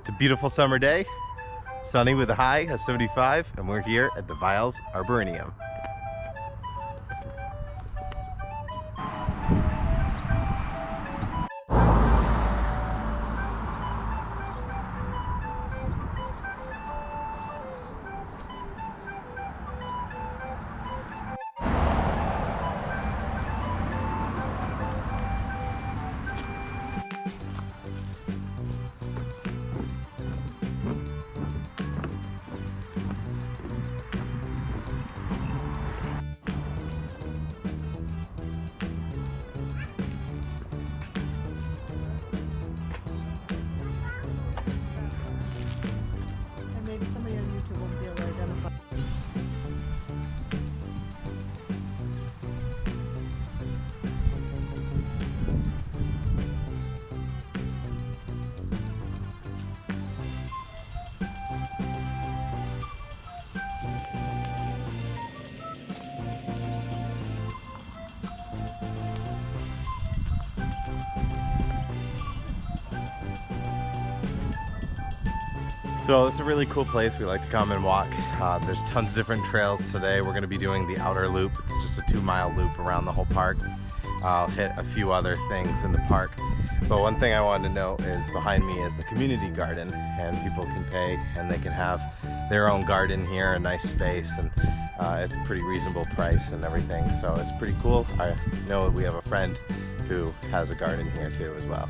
It's a beautiful summer day, sunny with a high of 75, and we're here at the Viles Arboretum. Maybe somebody on YouTube won't be able to identify. So this is a really cool place we like to come and walk. There's tons of different trails today. We're going to be doing the outer loop. It's just a 2-mile loop around the whole park. I'll hit a few other things in the park. But one thing I wanted to note is behind me is the community garden, and people can pay and they can have their own garden here, a nice space, and it's a pretty reasonable price and everything. So it's pretty cool. I know we have a friend who has a garden here too as well.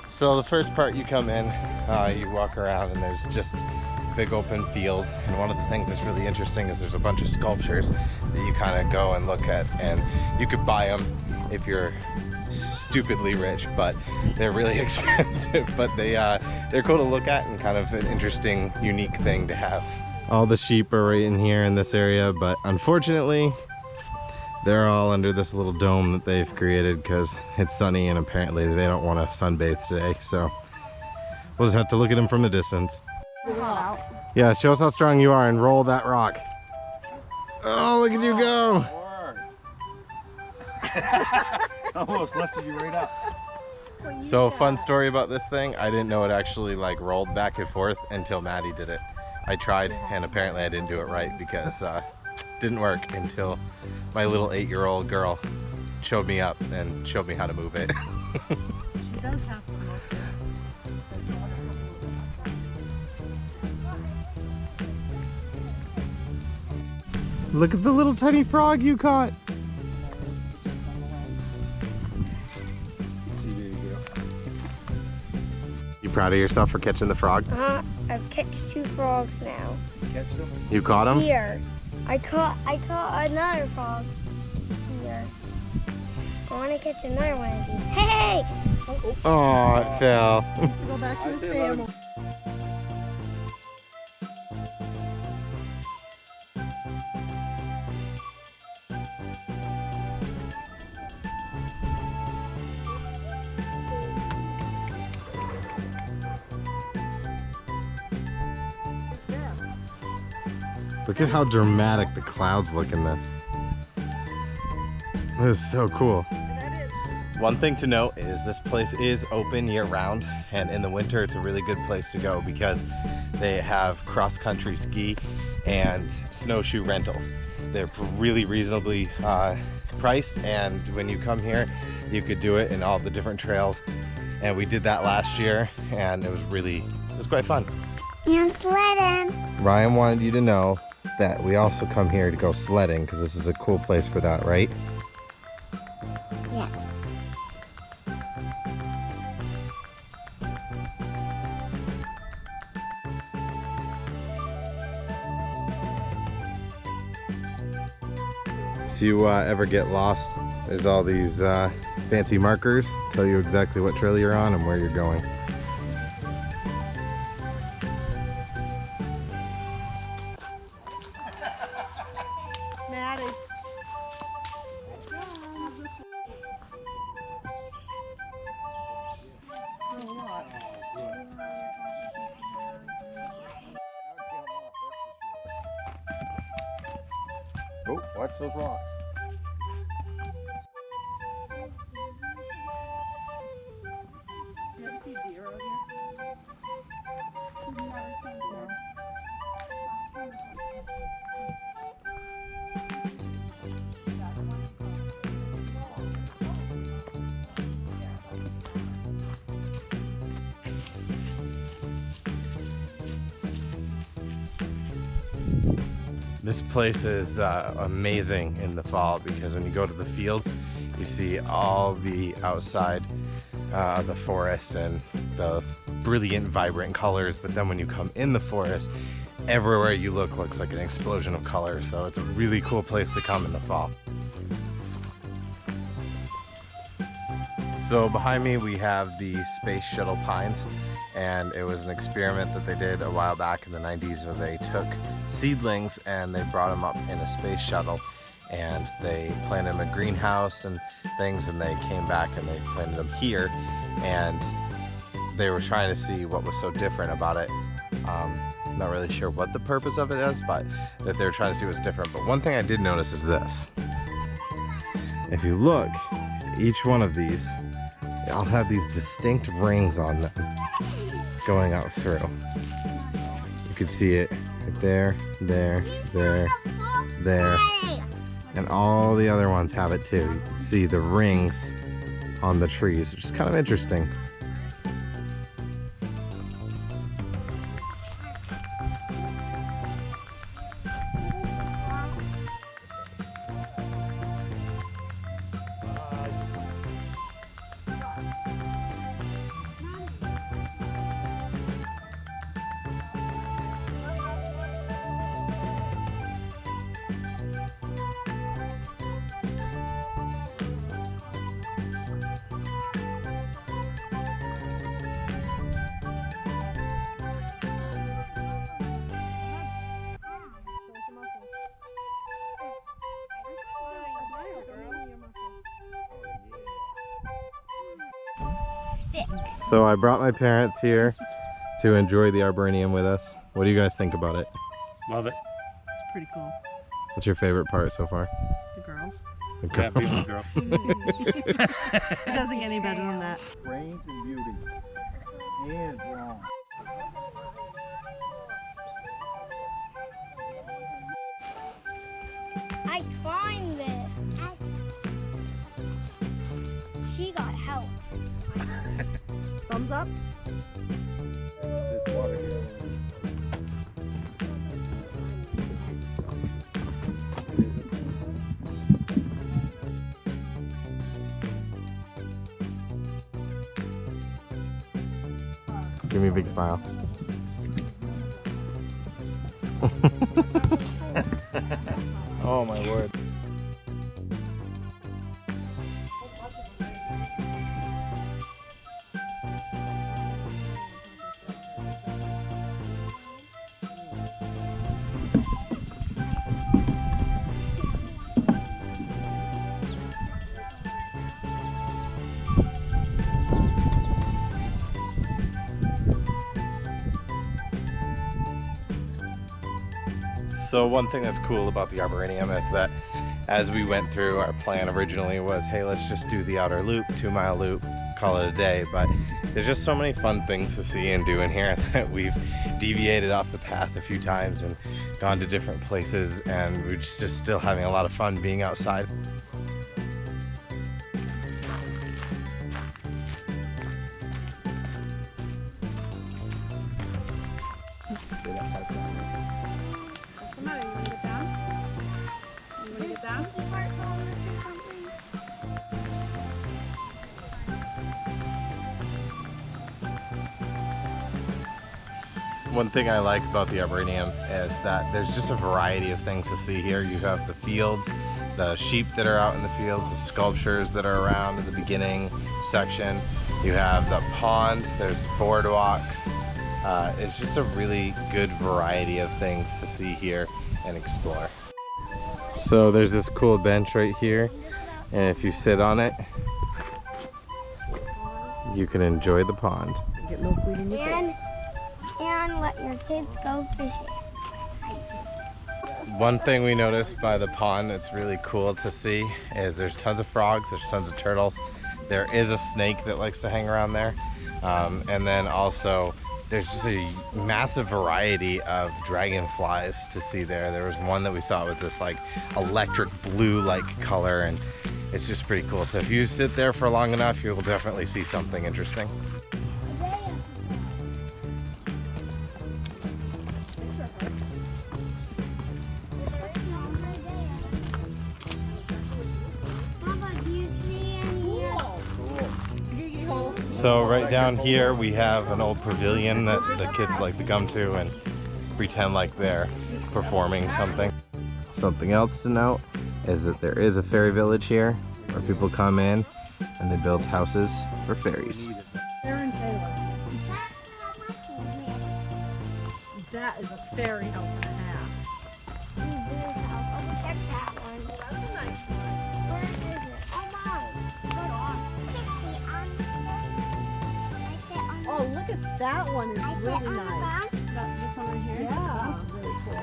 So the first part you come in, you walk around and there's just a big open field, and one of the things that's really interesting is there's a bunch of sculptures that you kind of go and look at, and you could buy them if you're stupidly rich, but they're really expensive, but they're cool to look at and kind of an interesting, unique thing to have. All the sheep are right in here in this area, but unfortunately they're all under this little dome that they've created because it's sunny and apparently they don't want to sunbathe today. So we'll just have to look at them from a distance. Yeah, show us how strong you are and roll that rock. Oh, look at you go. Almost lifted you right up. So fun story about this thing, I didn't know it actually like rolled back and forth until Maddie did it. I tried and apparently I didn't do it right because didn't work until my little 8-year-old girl showed me up and showed me how to move it. She does have some motion. Look at the little tiny frog you caught. You proud of yourself for catching the frog? I've catched 2 frogs now. Catch them? You caught him? Here. I caught another frog here. I want to catch another one of these. Hey! Oh, it fell. To go back to his family. Look at how dramatic the clouds look in this. This is so cool. One thing to note is this place is open year-round, and in the winter it's a really good place to go because they have cross-country ski and snowshoe rentals. They're really reasonably priced, and when you come here you could do it in all the different trails, and we did that last year and it was quite fun. And sledding. Ryan wanted you to know that we also come here to go sledding because this is a cool place for that, right? Yeah. If you ever get lost, there's all these fancy markers tell you exactly what trail you're on and where you're going. Maddie. Oh, watch those rocks. You ever see deer out here? This place is amazing in the fall because when you go to the fields, you see all the outside of the forest and the brilliant, vibrant colors. But then when you come in the forest, everywhere you look looks like an explosion of color. So it's a really cool place to come in the fall. So behind me we have the Space Shuttle Pines, and it was an experiment that they did a while back in the 90s where they took seedlings and they brought them up in a space shuttle and they planted them in a greenhouse and things, and they came back and they planted them here, and they were trying to see what was so different about it. Not really sure what the purpose of it is, but that they're trying to see what's different. But one thing I did notice is this. If you look, each one of these, I'll have these distinct rings on them going out through. You can see it right there, there, there, there, and all the other ones have it too. You can see the rings on the trees, which is kind of interesting. So I brought my parents here to enjoy the Arboretum with us. What do you guys think about it? Love it. It's pretty cool. What's your favorite part so far? The girls. The Yeah, girls. beautiful girl. It doesn't get any better than that. Brains and beauty. And wrong. I climbed this. She got help. Thumbs up. There's water here. Give me a big smile. Oh my word. So one thing that's cool about the Arboretum is that as we went through, our plan originally was, hey, let's just do the outer loop, 2-mile loop, call it a day. But there's just so many fun things to see and do in here that we've deviated off the path a few times and gone to different places, and we're just still having a lot of fun being outside. Come on, you want to get down? You want to get down? One thing I like about the Arboretum is that there's just a variety of things to see here. You have the fields, the sheep that are out in the fields, the sculptures that are around in the beginning section. You have the pond, there's boardwalks. It's just a really good variety of things to see here and explore. So there's this cool bench right here, and if you sit on it, you can enjoy the pond. Get milkweed in your face. And let your kids go fishing. One thing we noticed by the pond that's really cool to see is there's tons of frogs, there's tons of turtles. There is a snake that likes to hang around there. And then also there's just a massive variety of dragonflies to see there. There was one that we saw with this like electric blue like color, and it's just pretty cool. So if you sit there for long enough, you will definitely see something interesting. So right down here we have an old pavilion that the kids like to come to and pretend like they're performing something. Something else to note is that there is a fairy village here where people come in and they build houses for fairies. Aaron Taylor. That is a fairy house and a half. Check that one. That's a nice one. Where is it? Oh, Mom. Oh, look at that one. It's really nice. This one right here? Yeah. That's really cool.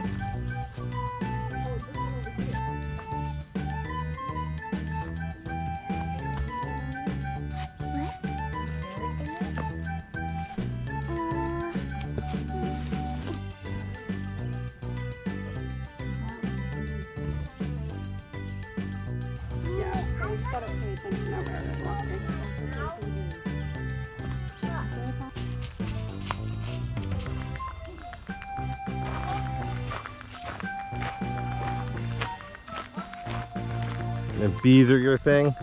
If bees are your thing,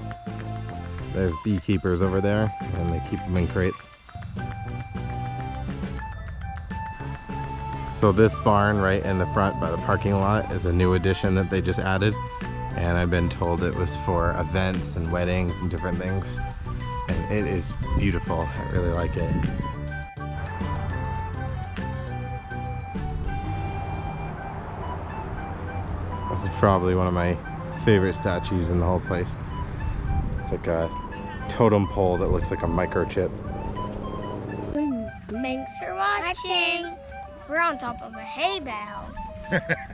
there's beekeepers over there and they keep them in crates. So this barn right in the front by the parking lot is a new addition that they just added, and I've been told it was for events and weddings and different things, and it is beautiful. I really like it. This is probably one of my favorite statues in the whole place. It's like a totem pole that looks like a microchip. Thanks for watching. We're on top of a hay bale.